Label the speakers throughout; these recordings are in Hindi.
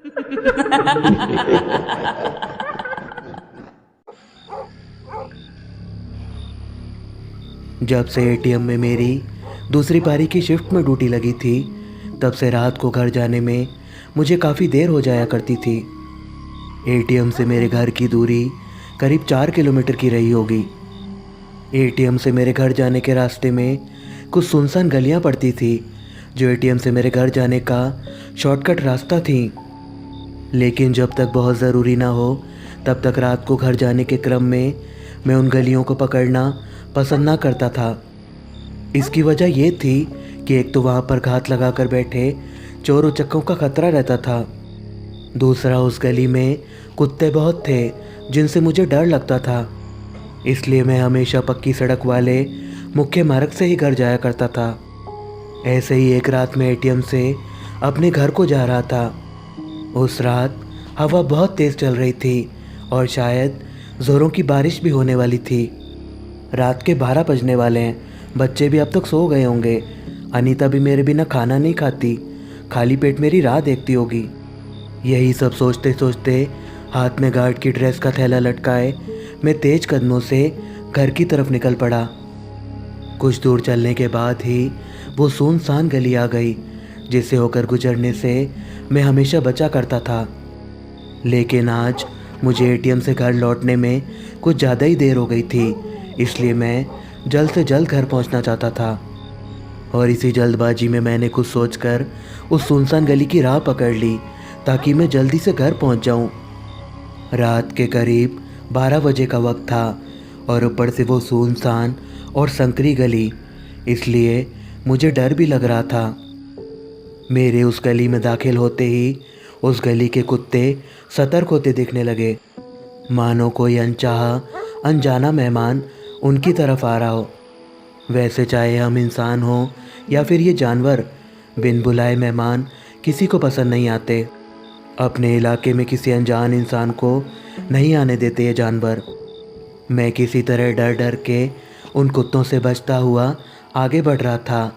Speaker 1: जब से एटीएम में मेरी दूसरी पारी की शिफ्ट में ड्यूटी लगी थी, तब से रात को घर जाने में मुझे काफ़ी देर हो जाया करती थी। एटीएम से मेरे घर की दूरी करीब 4 किलोमीटर की रही होगी। एटीएम से मेरे घर जाने के रास्ते में कुछ सुनसान गलियां पड़ती थी, जो एटीएम से मेरे घर जाने का शॉर्टकट रास्ता थी। लेकिन जब तक बहुत ज़रूरी ना हो, तब तक रात को घर जाने के क्रम में मैं उन गलियों को पकड़ना पसंद ना करता था। इसकी वजह ये थी कि एक तो वहाँ पर घात लगा कर बैठे चोर उचक्कों का खतरा रहता था। दूसरा, उस गली में कुत्ते बहुत थे जिनसे मुझे डर लगता था। इसलिए मैं हमेशा पक्की सड़क वाले मुख्य मार्ग से ही घर जाया करता था। ऐसे ही एक रात मैं एटीएम से अपने घर को जा रहा था। उस रात हवा बहुत तेज़ चल रही थी और शायद ज़ोरों की बारिश भी होने वाली थी। रात के 12 बजने वाले हैं, बच्चे भी अब तक सो गए होंगे। अनीता भी मेरे बिना खाना नहीं खाती, खाली पेट मेरी राह देखती होगी। यही सब सोचते सोचते हाथ में गार्ड की ड्रेस का थैला लटकाए मैं तेज कदमों से घर की तरफ निकल पड़ा। कुछ दूर चलने के बाद ही वो सुनसान गली आ गई, जिसे होकर गुजरने से मैं हमेशा बचा करता था। लेकिन आज मुझे एटीएम से घर लौटने में कुछ ज़्यादा ही देर हो गई थी, इसलिए मैं जल्द से जल्द घर पहुंचना चाहता था। और इसी जल्दबाजी में मैंने कुछ सोचकर उस सुनसान गली की राह पकड़ ली, ताकि मैं जल्दी से घर पहुंच जाऊं। रात के करीब 12 बजे का वक्त था और ऊपर से वो सुनसान और संकरी गली, इसलिए मुझे डर भी लग रहा था। मेरे उस गली में दाखिल होते ही उस गली के कुत्ते सतर्क होते दिखने लगे, मानो कोई अनचाहा अनजाना मेहमान उनकी तरफ आ रहा हो। वैसे चाहे हम इंसान हो या फिर ये जानवर, बिन बुलाए मेहमान किसी को पसंद नहीं आते। अपने इलाके में किसी अनजान इंसान को नहीं आने देते ये जानवर। मैं किसी तरह डर डर के उन कुत्तों से बचता हुआ आगे बढ़ रहा था।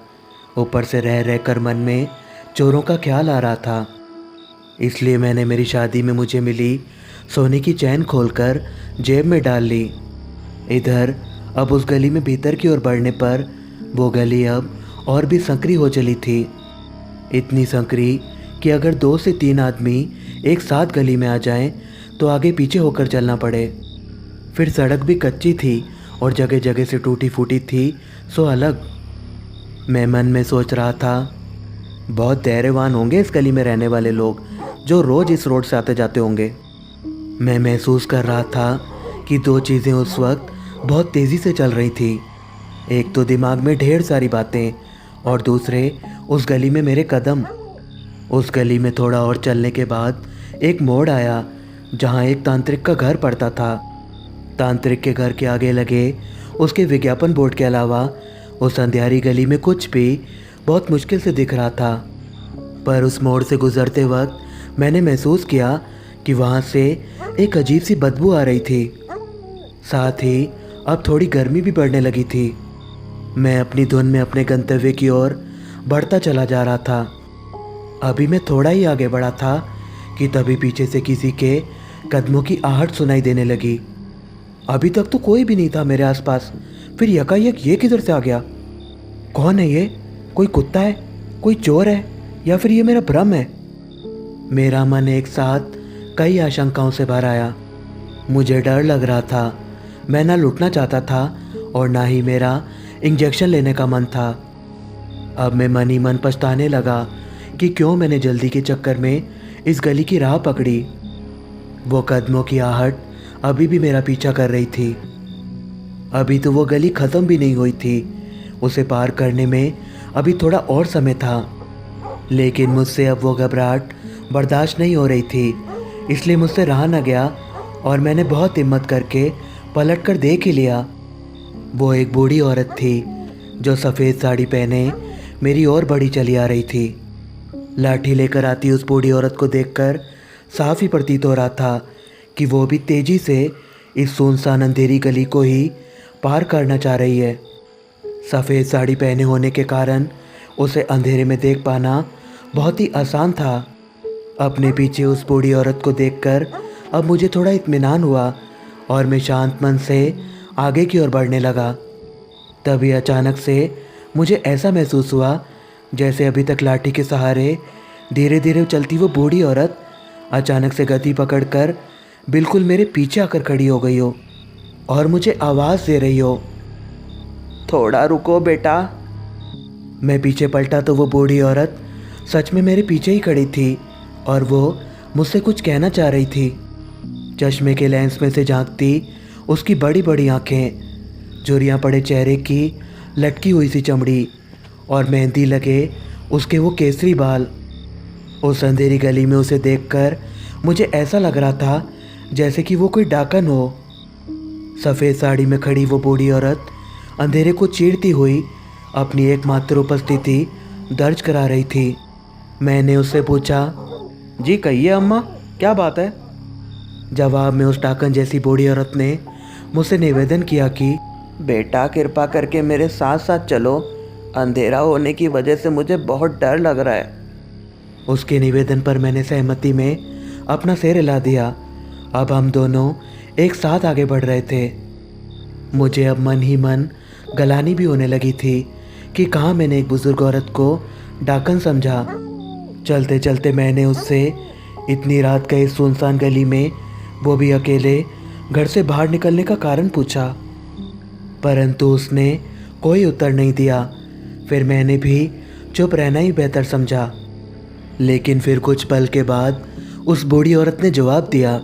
Speaker 1: ऊपर से रह रह कर मन में चोरों का ख्याल आ रहा था। इसलिए मैंने मेरी शादी में मुझे मिली सोने की चैन खोलकर जेब में डाल ली। इधर अब उस गली में भीतर की ओर बढ़ने पर वो गली अब और भी संकरी हो चली थी। इतनी संकरी कि अगर 2 से 3 आदमी एक साथ गली में आ जाएं तो आगे पीछे होकर चलना पड़े। फिर सड़क भी कच्ची थी और जगह जगह से टूटी फूटी थी, सो अलग। मैं मन में सोच रहा था, बहुत धैर्यवान होंगे इस गली में रहने वाले लोग, जो रोज़ इस रोड से आते जाते होंगे। मैं महसूस कर रहा था कि 2 चीज़ें उस वक्त बहुत तेज़ी से चल रही थी। एक तो दिमाग में ढेर सारी बातें, और दूसरे उस गली में मेरे कदम। उस गली में थोड़ा और चलने के बाद एक मोड़ आया, जहाँ एक तांत्रिक का घर पड़ता था। तांत्रिक के घर के आगे लगे उसके विज्ञापन बोर्ड के अलावा उस अंधियारी गली में कुछ भी बहुत मुश्किल से दिख रहा था। पर उस मोड़ से गुजरते वक्त मैंने महसूस किया कि वहाँ से एक अजीब सी बदबू आ रही थी। साथ ही अब थोड़ी गर्मी भी बढ़ने लगी थी। मैं अपनी धुन में अपने गंतव्य की ओर बढ़ता चला जा रहा था। अभी मैं थोड़ा ही आगे बढ़ा था कि तभी पीछे से किसी के कदमों की आहट सुनाई देने लगी। अभी तक तो कोई भी नहीं था मेरे आसपास, फिर यकायक ये किधर से आ गया? कौन है ये? कोई कुत्ता है, कोई चोर है, या फिर ये मेरा भ्रम है? मेरा मन एक साथ कई आशंकाओं से भर आया। मुझे डर लग रहा था। मैं ना लुटना चाहता था और ना ही मेरा इंजेक्शन लेने का मन था। अब मैं मन ही मन पछताने लगा कि क्यों मैंने जल्दी के चक्कर में इस गली की राह पकड़ी। वो कदमों की आहट अभी भी मेरा पीछा कर रही थी। अभी तो वो गली ख़त्म भी नहीं हुई थी। उसे पार करने में अभी थोड़ा और समय था। लेकिन मुझसे अब वो घबराहट बर्दाश्त नहीं हो रही थी, इसलिए मुझसे रहा न गया और मैंने बहुत हिम्मत करके पलट कर देख ही लिया। वो एक बूढ़ी औरत थी जो सफ़ेद साड़ी पहने मेरी ओर बढ़ी चली आ रही थी। लाठी लेकर आती उस बूढ़ी औरत को देखकर साफ ही प्रतीत हो रहा था कि वो भी तेज़ी से इस सुनसान अंधेरी गली को ही पार करना चाह रही है। सफ़ेद साड़ी पहने होने के कारण उसे अंधेरे में देख पाना बहुत ही आसान था। अपने पीछे उस बूढ़ी औरत को देखकर अब मुझे थोड़ा इत्मीनान हुआ और मैं शांत मन से आगे की ओर बढ़ने लगा। तभी अचानक से मुझे ऐसा महसूस हुआ जैसे अभी तक लाठी के सहारे धीरे धीरे चलती वो बूढ़ी औरत अचानक से गति पकड़कर बिल्कुल मेरे पीछे आकर खड़ी हो गई हो और मुझे आवाज़ दे रही हो, थोड़ा रुको बेटा। मैं पीछे पलटा तो वो बूढ़ी औरत सच में मेरे पीछे ही खड़ी थी और वो मुझसे कुछ कहना चाह रही थी। चश्मे के लेंस में से झांकती उसकी बड़ी बड़ी आंखें, झुर्रियाँ पड़े चेहरे की लटकी हुई सी चमड़ी और मेहंदी लगे उसके वो केसरी बाल। उस अंधेरी गली में उसे देखकर मुझे ऐसा लग रहा था जैसे कि वो कोई डाकन हो। सफ़ेद साड़ी में खड़ी वो बूढ़ी औरत अंधेरे को चीरती हुई अपनी एकमात्र उपस्थिति दर्ज करा रही थी। मैंने उससे पूछा, जी कहिए अम्मा, क्या बात है? जवाब में उस डाकन जैसी बूढ़ी औरत ने मुझसे निवेदन किया कि बेटा कृपा करके मेरे साथ साथ चलो, अंधेरा होने की वजह से मुझे बहुत डर लग रहा है। उसके निवेदन पर मैंने सहमति में अपना सिर हिला दिया। अब हम दोनों एक साथ आगे बढ़ रहे थे। मुझे अब मन ही मन गलानी भी होने लगी थी कि कहाँ मैंने एक बुजुर्ग औरत को डाकन समझा। चलते चलते मैंने उससे इतनी रात गए सुनसान गली में, वो भी अकेले, घर से बाहर निकलने का कारण पूछा, परंतु उसने कोई उत्तर नहीं दिया। फिर मैंने भी चुप रहना ही बेहतर समझा। लेकिन फिर कुछ पल के बाद उस बूढ़ी औरत ने जवाब दिया,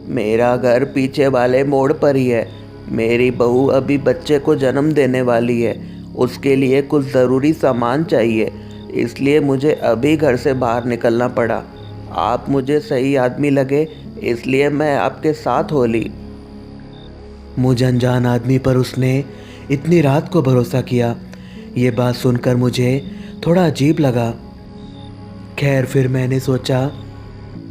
Speaker 1: मेरा घर पीछे वाले मोड़ पर ही है। मेरी बहू अभी बच्चे को जन्म देने वाली है, उसके लिए कुछ ज़रूरी सामान चाहिए, इसलिए मुझे अभी घर से बाहर निकलना पड़ा। आप मुझे सही आदमी लगे, इसलिए मैं आपके साथ हो ली। मुझ अनजान आदमी पर उसने इतनी रात को भरोसा किया, ये बात सुनकर मुझे थोड़ा अजीब लगा। खैर फिर मैंने सोचा,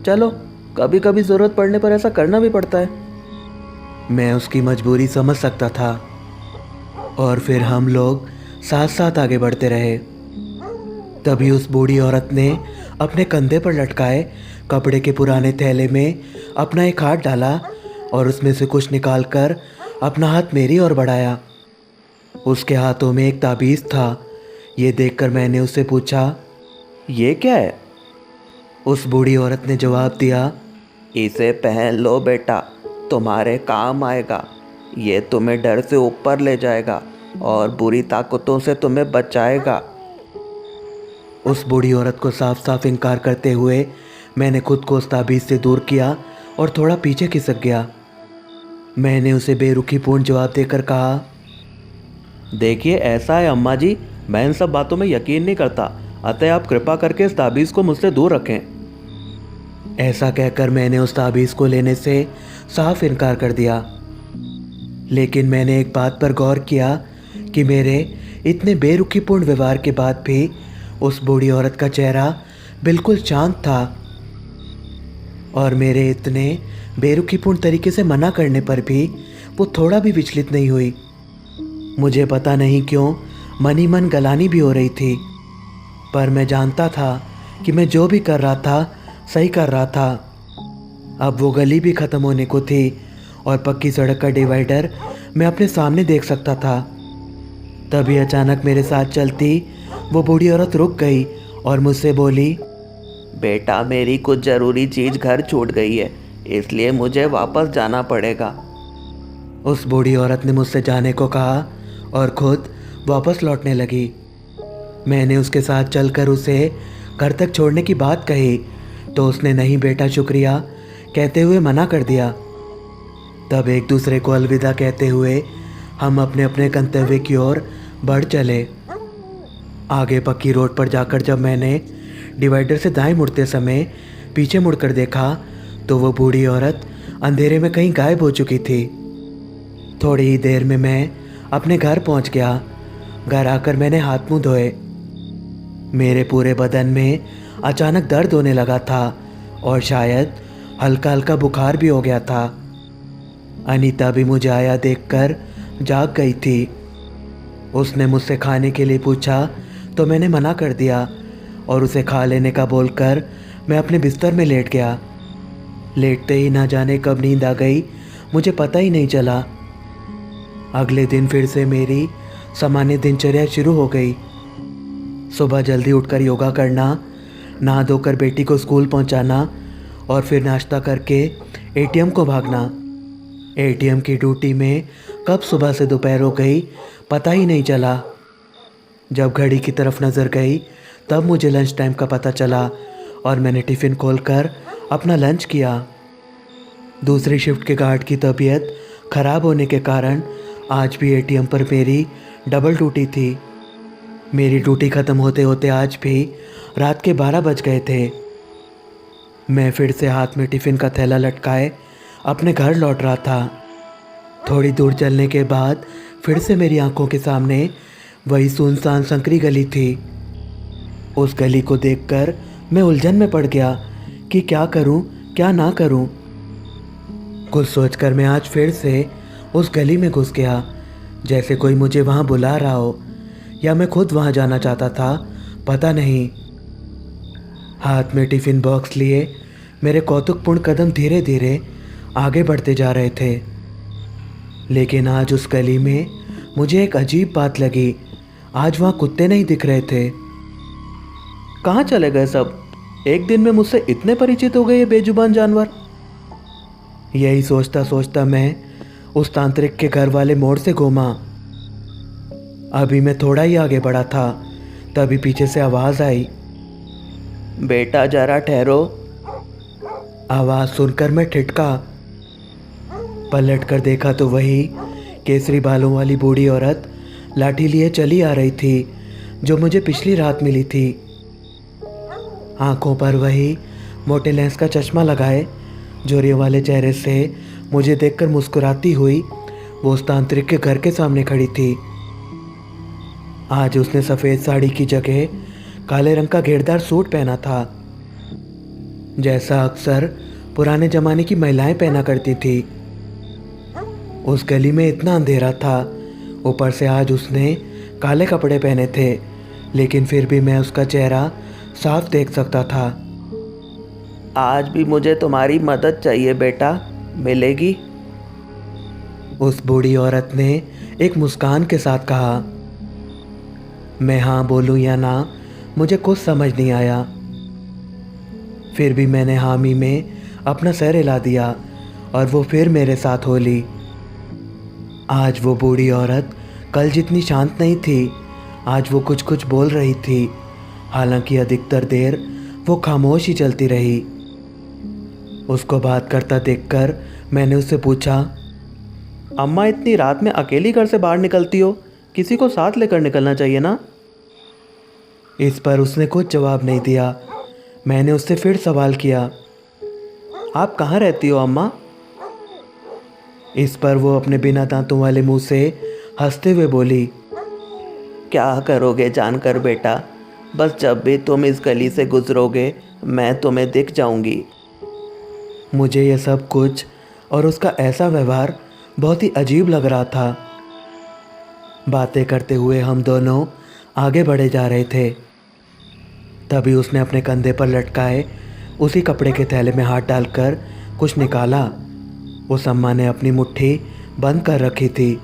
Speaker 1: चलो कभी कभी ज़रूरत पड़ने पर ऐसा करना भी पड़ता है। मैं उसकी मजबूरी समझ सकता था और फिर हम लोग साथ साथ आगे बढ़ते रहे। तभी उस बूढ़ी औरत ने अपने कंधे पर लटकाए कपड़े के पुराने थैले में अपना एक हाथ डाला और उसमें से कुछ निकालकर अपना हाथ मेरी ओर बढ़ाया। उसके हाथों में एक ताबीज़ था। ये देखकर मैंने उससे पूछा, ये क्या है? उस बूढ़ी औरत ने जवाब दिया, इसे पहन लो बेटा, तुम्हारे काम आएगा। ये तुम्हें डर से ऊपर ले जाएगा और बुरी ताकतों से तुम्हें बचाएगा। उस बूढ़ी औरत को साफ साफ इनकार करते हुए मैंने खुद को उस ताबीज़ से दूर किया और थोड़ा पीछे खिसक गया। मैंने उसे बेरुखीपूर्ण जवाब देकर कहा, देखिए ऐसा है अम्मा जी, मैं इन सब बातों में यकीन नहीं करता, अतः आप कृपा करके इस ताबीज़ को मुझसे दूर रखें। ऐसा कहकर मैंने उस ताबीज़ को लेने से साफ इनकार कर दिया। लेकिन मैंने एक बात पर गौर किया कि मेरे इतने बेरुखीपूर्ण व्यवहार के बाद भी उस बूढ़ी औरत का चेहरा बिल्कुल शांत था और मेरे इतने बेरुखीपूर्ण तरीके से मना करने पर भी वो थोड़ा भी विचलित नहीं हुई। मुझे पता नहीं क्यों मन ही मन गलानी भी हो रही थी, पर मैं जानता था कि मैं जो भी कर रहा था सही कर रहा था। अब वो गली भी ख़त्म होने को थी और पक्की सड़क का डिवाइडर मैं अपने सामने देख सकता था। तभी अचानक मेरे साथ चलती वो बूढ़ी औरत रुक गई और मुझसे बोली, बेटा मेरी कुछ ज़रूरी चीज़ घर छूट गई है, इसलिए मुझे वापस जाना पड़ेगा। उस बूढ़ी औरत ने मुझसे जाने को कहा और खुद वापस लौटने लगी। मैंने उसके साथ चलकर उसे घर तक छोड़ने की बात कही तो उसने नहीं बेटा शुक्रिया कहते हुए मना कर दिया। तब एक दूसरे को अलविदा कहते हुए हम अपने अपने गंतव्य की ओर बढ़ चले। आगे पक्की रोड पर जाकर जब मैंने डिवाइडर से दाएं मुड़ते समय पीछे मुड़कर देखा तो वो बूढ़ी औरत अंधेरे में कहीं गायब हो चुकी थी। थोड़ी ही देर में मैं अपने घर पहुंच गया। घर आकर मैंने हाथ मुंह धोए। मेरे पूरे बदन में अचानक दर्द होने लगा था और शायद हल्का हल्का बुखार भी हो गया था। अनीता भी मुझे आया देखकर जाग गई थी। उसने मुझसे खाने के लिए पूछा तो मैंने मना कर दिया और उसे खा लेने का बोलकर मैं अपने बिस्तर में लेट गया। लेटते ही ना जाने कब नींद आ गई, मुझे पता ही नहीं चला। अगले दिन फिर से मेरी सामान्य दिनचर्या शुरू हो गई। सुबह जल्दी उठकर योगा करना, नहा धोकर बेटी को स्कूल पहुंचाना और फिर नाश्ता करके एटीएम को भागना। एटीएम की ड्यूटी में कब सुबह से दोपहर हो गई पता ही नहीं चला। जब घड़ी की तरफ नज़र गई तब मुझे लंच टाइम का पता चला और मैंने टिफ़िन खोलकर अपना लंच किया। दूसरी शिफ्ट के गार्ड की तबीयत ख़राब होने के कारण आज भी एटीएम पर मेरी डबल ड्यूटी थी। मेरी ड्यूटी ख़त्म होते होते आज भी रात के 12 बज गए थे। मैं फिर से हाथ में टिफ़िन का थैला लटकाए अपने घर लौट रहा था। थोड़ी दूर चलने के बाद फिर से मेरी आंखों के सामने वही सुनसान संकरी गली थी। उस गली को देखकर मैं उलझन में पड़ गया कि क्या करूं, क्या ना करूं। कुछ सोचकर मैं आज फिर से उस गली में घुस गया, जैसे कोई मुझे वहां बुला रहा हो या मैं खुद वहां जाना चाहता था, पता नहीं। हाथ में टिफ़िन बॉक्स लिए मेरे कौतुकपूर्ण कदम धीरे धीरे आगे बढ़ते जा रहे थे। लेकिन आज उस गली में मुझे एक अजीब बात लगी। आज वहाँ कुत्ते नहीं दिख रहे थे। कहाँ चले गए सब? एक दिन में मुझसे इतने परिचित हो गए ये बेजुबान जानवर। यही सोचता सोचता मैं उस तांत्रिक के घर वाले मोड़ से घूमा। अभी मैं थोड़ा ही आगे बढ़ा था, तभी पीछे से आवाज़ आई, बेटा जरा ठहरो। आवाज़ सुनकर मैं ठिठका। पलट कर देखा तो वही केसरी बालों वाली बूढ़ी औरत लाठी लिए चली आ रही थी जो मुझे पिछली रात मिली थी। आंखों पर वही मोटे लेंस का चश्मा लगाए झुर्रियों वाले चेहरे से मुझे देखकर मुस्कुराती हुई वो उस तांत्रिक के घर के सामने खड़ी थी। आज उसने सफ़ेद साड़ी की जगह काले रंग का घेरदार सूट पहना था, जैसा अक्सर पुराने ज़माने की महिलाएं पहना करती थी। उस गली में इतना अंधेरा था, ऊपर से आज उसने काले कपड़े पहने थे, लेकिन फिर भी मैं उसका चेहरा साफ देख सकता था। आज भी मुझे तुम्हारी मदद चाहिए बेटा, मिलेगी? उस बूढ़ी औरत ने एक मुस्कान के साथ कहा। मैं हाँ बोलूँ या ना, मुझे कुछ समझ नहीं आया। फिर भी मैंने हामी में अपना सर हिला दिया और वो फिर मेरे साथ हो ली। आज वो बूढ़ी औरत कल जितनी शांत नहीं थी, आज वो कुछ कुछ बोल रही थी। हालांकि अधिकतर देर वो खामोश ही चलती रही। उसको बात करता देखकर मैंने उससे पूछा, अम्मा इतनी रात में अकेली घर से बाहर निकलती हो, किसी को साथ लेकर निकलना चाहिए ना? इस पर उसने कुछ जवाब नहीं दिया। मैंने उससे फिर सवाल किया, आप कहाँ रहती हो अम्मा? इस पर वो अपने बिना दांतों वाले मुंह से हंसते हुए बोली, क्या करोगे जानकर बेटा, बस जब भी तुम इस गली से गुजरोगे मैं तुम्हें दिख जाऊंगी। मुझे यह सब कुछ और उसका ऐसा व्यवहार बहुत ही अजीब लग रहा था। बातें करते हुए हम दोनों आगे बढ़े जा रहे थे। तभी उसने अपने कंधे पर लटकाए उसी कपड़े के थैले में हाथ डालकर कुछ निकाला। उस अम्मा ने अपनी मुट्ठी बंद कर रखी थी।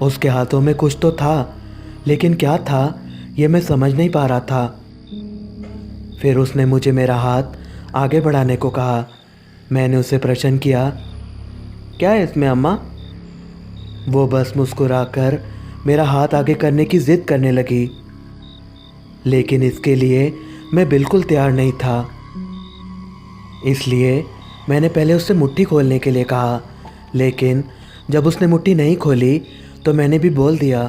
Speaker 1: उसके हाथों में कुछ तो था, लेकिन क्या था ये मैं समझ नहीं पा रहा था। फिर उसने मुझे मेरा हाथ आगे बढ़ाने को कहा। मैंने उससे प्रश्न किया, क्या है इसमें अम्मा? वो बस मुस्कुराकर मेरा हाथ आगे करने की ज़िद करने लगी, लेकिन इसके लिए मैं बिल्कुल तैयार नहीं था। इसलिए मैंने पहले उससे मुट्ठी खोलने के लिए कहा, लेकिन जब उसने मुट्ठी नहीं खोली तो मैंने भी बोल दिया,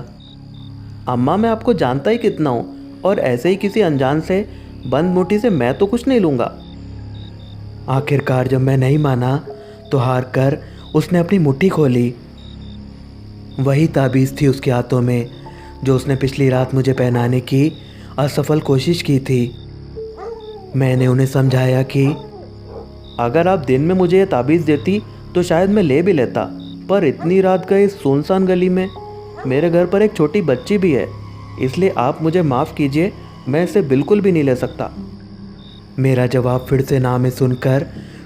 Speaker 1: अम्मा मैं आपको जानता ही कितना हूँ, और ऐसे ही किसी अनजान से बंद मुट्ठी से मैं तो कुछ नहीं लूँगा। आखिरकार जब मैं नहीं माना तो हार कर उसने अपनी मुट्ठी खोली। वही ताबीज़ थी उसके हाथों में जो उसने पिछली रात मुझे पहनाने की असफल कोशिश की थी। मैंने उन्हें समझाया कि अगर आप दिन में मुझे ये ताबीज़ देती तो शायद मैं ले भी लेता, पर इतनी रात गए इस सुनसान गली में, मेरे घर पर एक छोटी बच्ची भी है, इसलिए आप मुझे माफ़ कीजिए, मैं इसे बिल्कुल भी नहीं ले सकता। मेरा जवाब फिर से ना में सुनकर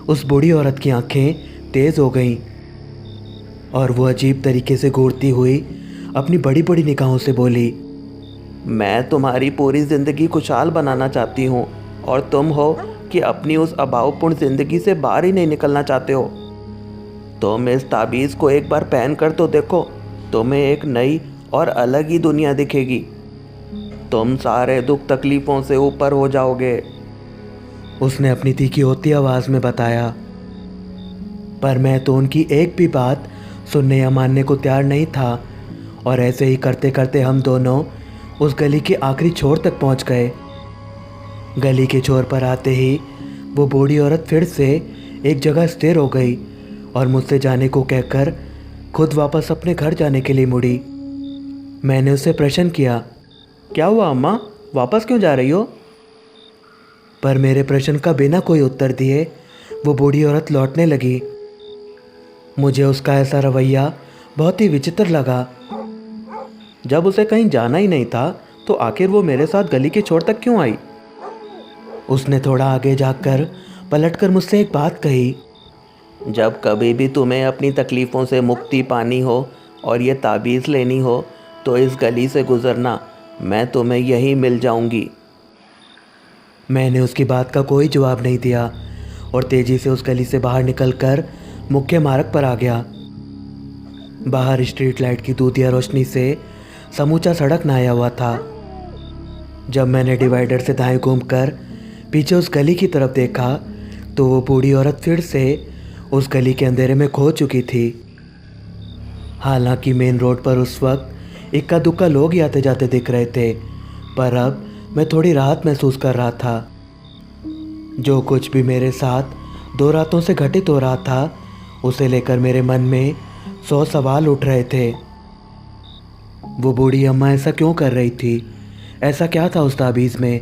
Speaker 1: उस बूढ़ी औरत की आंखें तेज़ हो गईं और वो अजीब तरीके से घूरती हुई अपनी बड़ी बड़ी निगाहों से बोली, मैं तुम्हारी पूरी ज़िंदगी खुशहाल बनाना चाहती हूँ और तुम हो कि अपनी उस अभावपूर्ण ज़िंदगी से बाहर ही नहीं निकलना चाहते हो। तुम इस ताबीज़ को एक बार पहन कर तो देखो, तुम्हें एक नई और अलग ही दुनिया दिखेगी। तुम सारे दुख तकलीफ़ों से ऊपर हो जाओगे, उसने अपनी तीखी होती आवाज़ में बताया। पर मैं तो उनकी एक भी बात सुनने या मानने को तैयार नहीं था और ऐसे ही करते करते हम दोनों उस गली के आखिरी छोर तक पहुंच गए। गली के छोर पर आते ही वो बूढ़ी औरत फिर से एक जगह स्थिर हो गई और मुझसे जाने को कहकर खुद वापस अपने घर जाने के लिए मुड़ी। मैंने उससे प्रश्न किया, क्या हुआ अम्मा, वापस क्यों जा रही हो? पर मेरे प्रश्न का बिना कोई उत्तर दिए वो बूढ़ी औरत लौटने लगी। मुझे उसका ऐसा रवैया बहुत ही विचित्र लगा। जब उसे कहीं जाना ही नहीं था तो आखिर वो मेरे साथ गली के छोर तक क्यों आई? उसने थोड़ा आगे जाकर पलटकर मुझसे एक बात कही, जब कभी भी तुम्हें अपनी तकलीफ़ों से मुक्ति पानी हो और ये ताबीज़ लेनी हो तो इस गली से गुज़रना, मैं तुम्हें यहीं मिल जाऊंगी। मैंने उसकी बात का कोई जवाब नहीं दिया और तेज़ी से उस गली से बाहर निकलकर मुख्य मार्ग पर आ गया। बाहर स्ट्रीट लाइट की दूधिया रोशनी से समूचा सड़क नहाया हुआ था। जब मैंने डिवाइडर से दाएं घूमकर पीछे उस गली की तरफ देखा तो वो बूढ़ी औरत फिर से उस गली के अंधेरे में खो चुकी थी। हालांकि मेन रोड पर उस वक्त इक्का दुक्का लोग ही आते जाते दिख रहे थे, पर अब मैं थोड़ी राहत महसूस कर रहा था। जो कुछ भी मेरे साथ 2 रातों से घटित हो रहा था उसे लेकर मेरे मन में 100 सवाल उठ रहे थे। वो बूढ़ी अम्मा ऐसा क्यों कर रही थी? ऐसा क्या था उस ताबीज़ में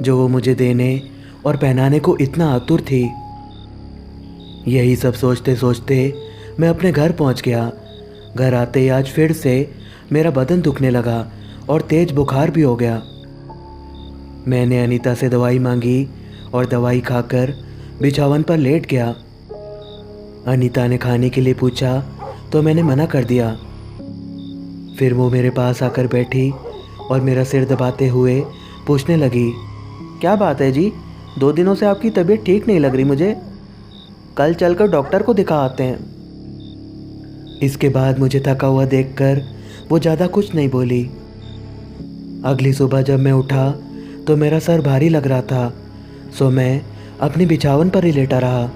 Speaker 1: जो वो मुझे देने और पहनाने को इतना आतुर थी? यही सब सोचते सोचते मैं अपने घर पहुंच गया। घर आते ही आज फिर से मेरा बदन दुखने लगा और तेज बुखार भी हो गया। मैंने अनीता से दवाई मांगी और दवाई खाकर बिछावन पर लेट गया। अनीता ने खाने के लिए पूछा तो मैंने मना कर दिया। फिर वो मेरे पास आकर बैठी और मेरा सिर दबाते हुए पूछने लगी, क्या बात है जी, 2 दिनों से आपकी तबीयत ठीक नहीं लग रही मुझे, कल चलकर डॉक्टर को दिखा आते हैं। इसके बाद मुझे थका हुआ देखकर वो ज़्यादा कुछ नहीं बोली। अगली सुबह जब मैं उठा तो मेरा सर भारी लग रहा था, सो मैं अपनी बिछावन पर ही लेटा रहा।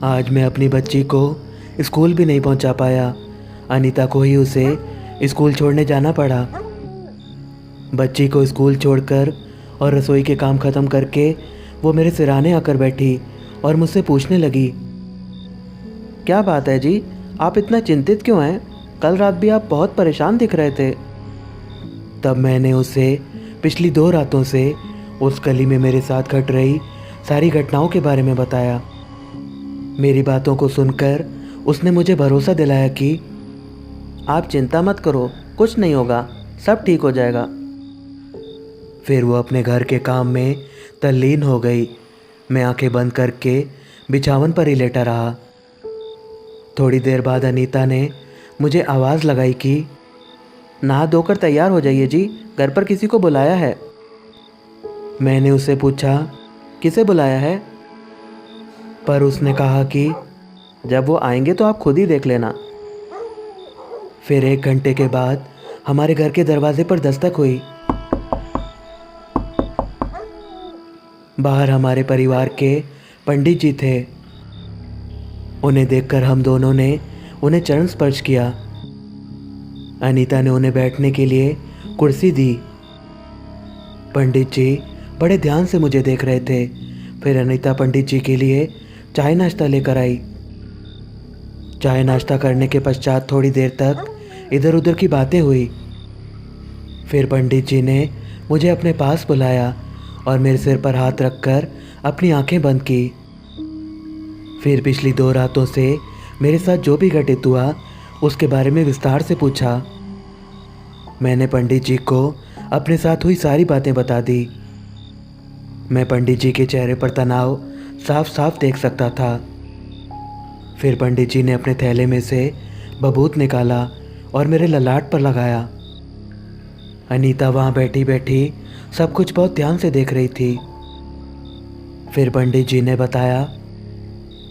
Speaker 1: आज मैं अपनी बच्ची को स्कूल भी नहीं पहुंचा पाया। अनीता को ही उसे स्कूल छोड़ने जाना पड़ा। बच्ची को स्कूल छोड़कर और रसोई के काम ख़त्म करके वो मेरे सिरहाने आकर बैठी और मुझसे पूछने लगी, क्या बात है जी, आप इतना चिंतित क्यों हैं? कल रात भी आप बहुत परेशान दिख रहे थे। तब मैंने उसे पिछली 2 रातों से उस गली में मेरे साथ घट रही सारी घटनाओं के बारे में बताया। मेरी बातों को सुनकर उसने मुझे भरोसा दिलाया कि आप चिंता मत करो, कुछ नहीं होगा, सब ठीक हो जाएगा। फिर वो अपने घर के काम में तल्लीन हो गई। मैं आंखें बंद करके बिछावन पर ही लेटा रहा। थोड़ी देर बाद अनीता ने मुझे आवाज़ लगाई कि नहा धोकर तैयार हो जाइए जी, घर पर किसी को बुलाया है। मैंने उससे पूछा, किसे बुलाया है? पर उसने कहा कि जब वो आएंगे तो आप खुद ही देख लेना। फिर 1 घंटे के बाद हमारे घर के दरवाजे पर दस्तक हुई। बाहर हमारे परिवार के पंडित जी थे। उन्हें देखकर हम दोनों ने उन्हें चरण स्पर्श किया। अनीता ने उन्हें बैठने के लिए कुर्सी दी। पंडित जी बड़े ध्यान से मुझे देख रहे थे। फिर अनीता पंडित जी के लिए चाय नाश्ता लेकर आई। चाय नाश्ता करने के पश्चात थोड़ी देर तक इधर उधर की बातें हुई। फिर पंडित जी ने मुझे अपने पास बुलाया और मेरे सिर पर हाथ रखकर अपनी आंखें बंद की। फिर पिछली 2 रातों से मेरे साथ जो भी घटित हुआ उसके बारे में विस्तार से पूछा। मैंने पंडित जी को अपने साथ हुई सारी बातें बता दी। मैं पंडित जी के चेहरे पर तनाव साफ साफ देख सकता था। फिर पंडित जी ने अपने थैले में से बबूत निकाला और मेरे ललाट पर लगाया। अनीता वहाँ बैठी बैठी सब कुछ बहुत ध्यान से देख रही थी। फिर पंडित जी ने बताया,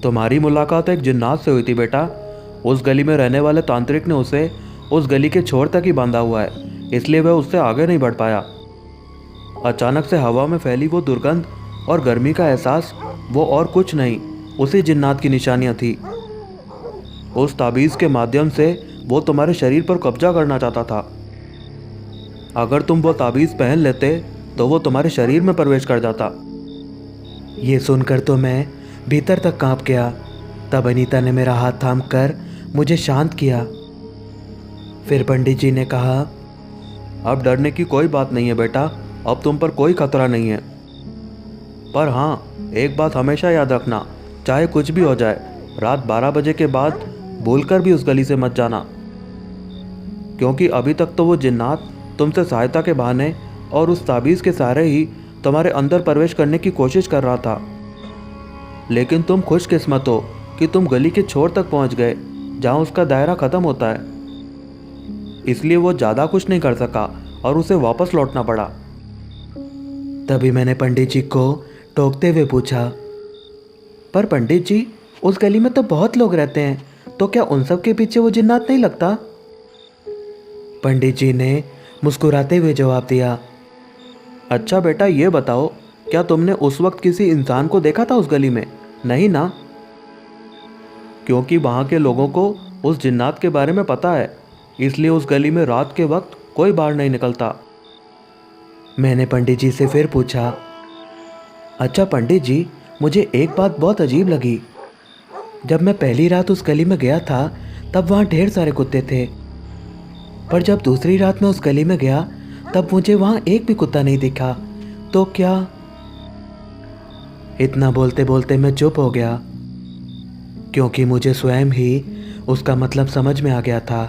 Speaker 2: तुम्हारी मुलाकात एक जिन्नात से हुई थी बेटा। उस गली में रहने वाले तांत्रिक ने उसे उस गली के छोर तक ही बांधा हुआ है, इसलिए वह उससे आगे नहीं बढ़ पाया। अचानक से हवा में फैली वो दुर्गंध और गर्मी का एहसास, वो और कुछ नहीं, उसी जिन्नात की निशानियां थी। उस ताबीज़ के माध्यम से वो तुम्हारे शरीर पर कब्जा करना चाहता था। अगर तुम वो ताबीज़ पहन लेते तो वो तुम्हारे शरीर में प्रवेश कर जाता।
Speaker 1: ये सुनकर तो मैं भीतर तक कांप गया। तब अनीता ने मेरा हाथ थाम कर मुझे शांत किया। फिर पंडित जी ने कहा,
Speaker 2: अब डरने की कोई बात नहीं है बेटा, अब तुम पर कोई खतरा नहीं है। पर हाँ, एक बात हमेशा याद रखना, चाहे कुछ भी हो जाए, रात 12 बजे के बाद भूलकर भी उस गली से मत जाना, क्योंकि अभी तक तो वो जिन्नात तुमसे सहायता के बहाने और उस ताबीज़ के सहारे ही तुम्हारे अंदर प्रवेश करने की कोशिश कर रहा था। लेकिन तुम खुशकिस्मत हो कि तुम गली के छोर तक पहुंच गए, जहां उसका दायरा ख़त्म होता है। इसलिए वो ज़्यादा कुछ नहीं कर सका और उसे वापस लौटना पड़ा।
Speaker 1: तभी मैंने पंडित जी को टोकते हुए पूछा, पर पंडित जी, उस गली में तो बहुत लोग रहते हैं, तो क्या उन सब के पीछे वो जिन्नात नहीं लगता? पंडित जी ने मुस्कुराते हुए जवाब दिया,
Speaker 2: अच्छा बेटा, ये बताओ, क्या तुमने उस वक्त किसी इंसान को देखा था उस गली में? नहीं ना? क्योंकि वहाँ के लोगों को उस जिन्नात के बारे में पता है, इसलिए उस गली में रात के वक्त कोई बाहर नहीं निकलता।
Speaker 1: मैंने पंडित जी से फिर पूछा, अच्छा पंडित जी, मुझे एक बात बहुत अजीब लगी। जब मैं पहली रात उस गली में गया था तब वहाँ ढेर सारे कुत्ते थे, पर जब दूसरी रात में उस गली में गया तब मुझे वहाँ एक भी कुत्ता नहीं दिखा। तो क्या? इतना बोलते बोलते मैं चुप हो गया, क्योंकि मुझे स्वयं ही उसका मतलब समझ में आ गया था।